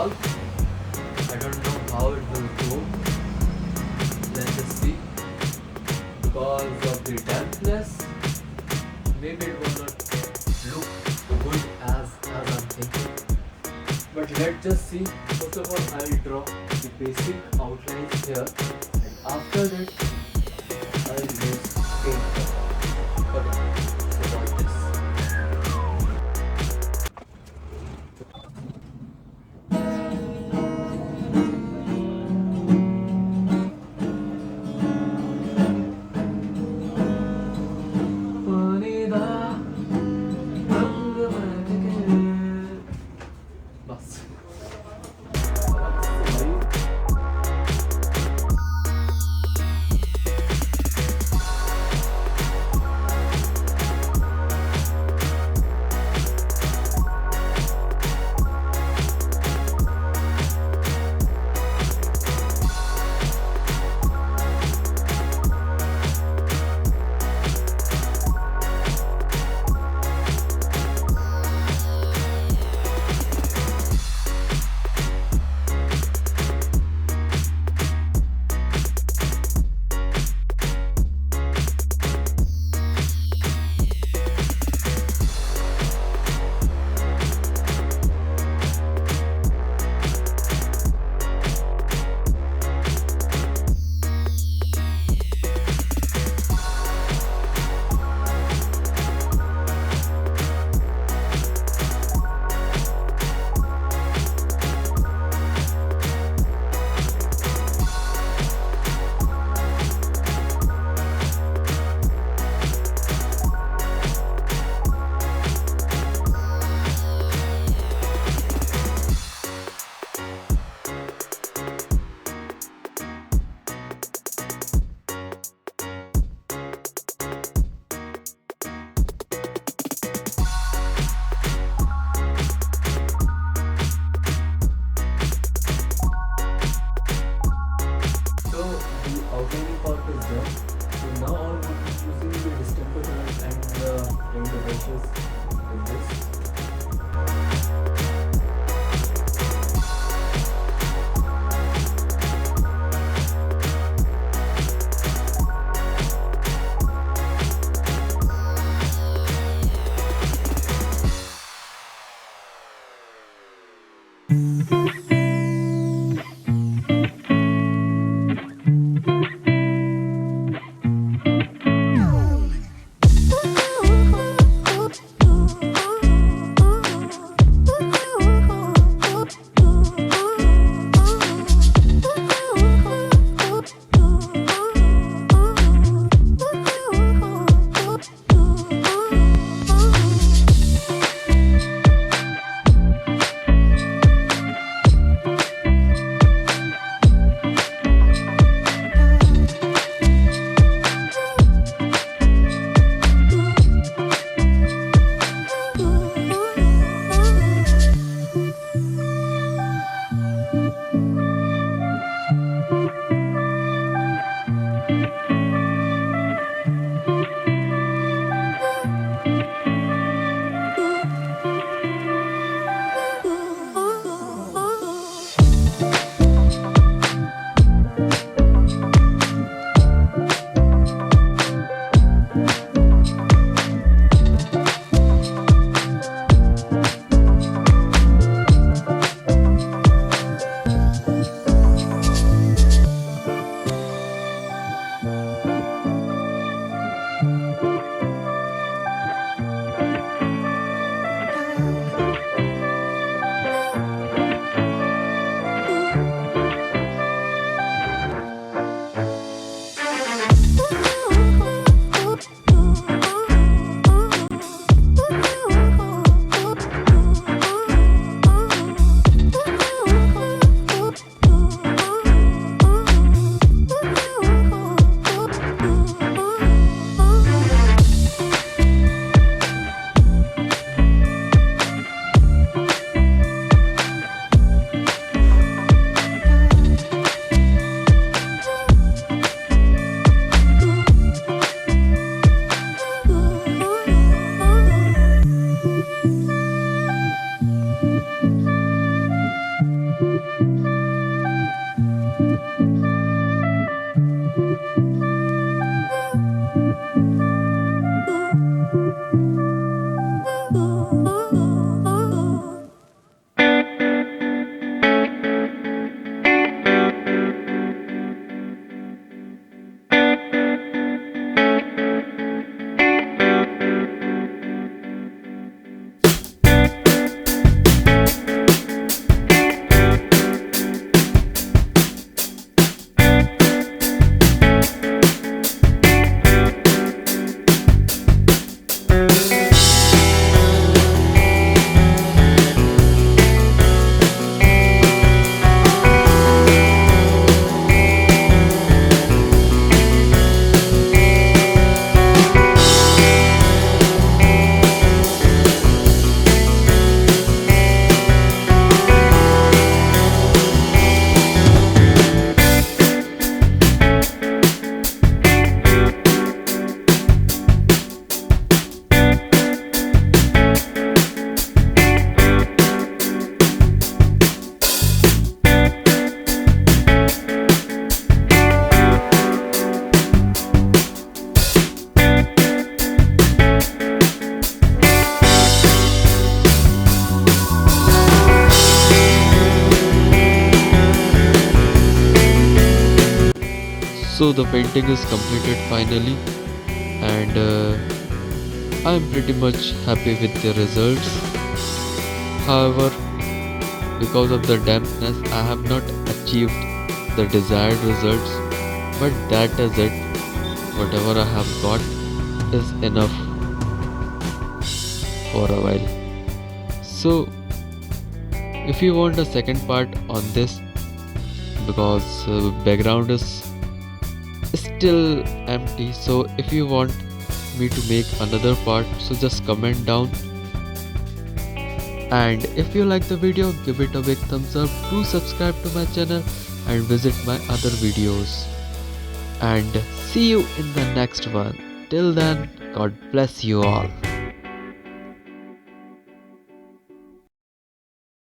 vlog. I don't know how it will go. Let's just see. Because of the dampness, maybe it will not look good as I'm thinking. But let's just see. First of all, I will draw the basic outlines here, and after that, I will use paint. Okay, so watch this. बस outlining part is done. So now I will be using the distemper colors and the paint brushes with this. So the painting is completed finally, and I'm pretty much happy with the results. However, because of the dampness, I have not achieved the desired results, but that is it. Whatever I have got is enough for a while. So, if you want a second part on this, because background is still empty, so if you want me to make another part, so just comment down. And if you like the video, give it a big thumbs up, do subscribe to my channel and visit my other videos. And see you in the next one. Till then, God bless you all.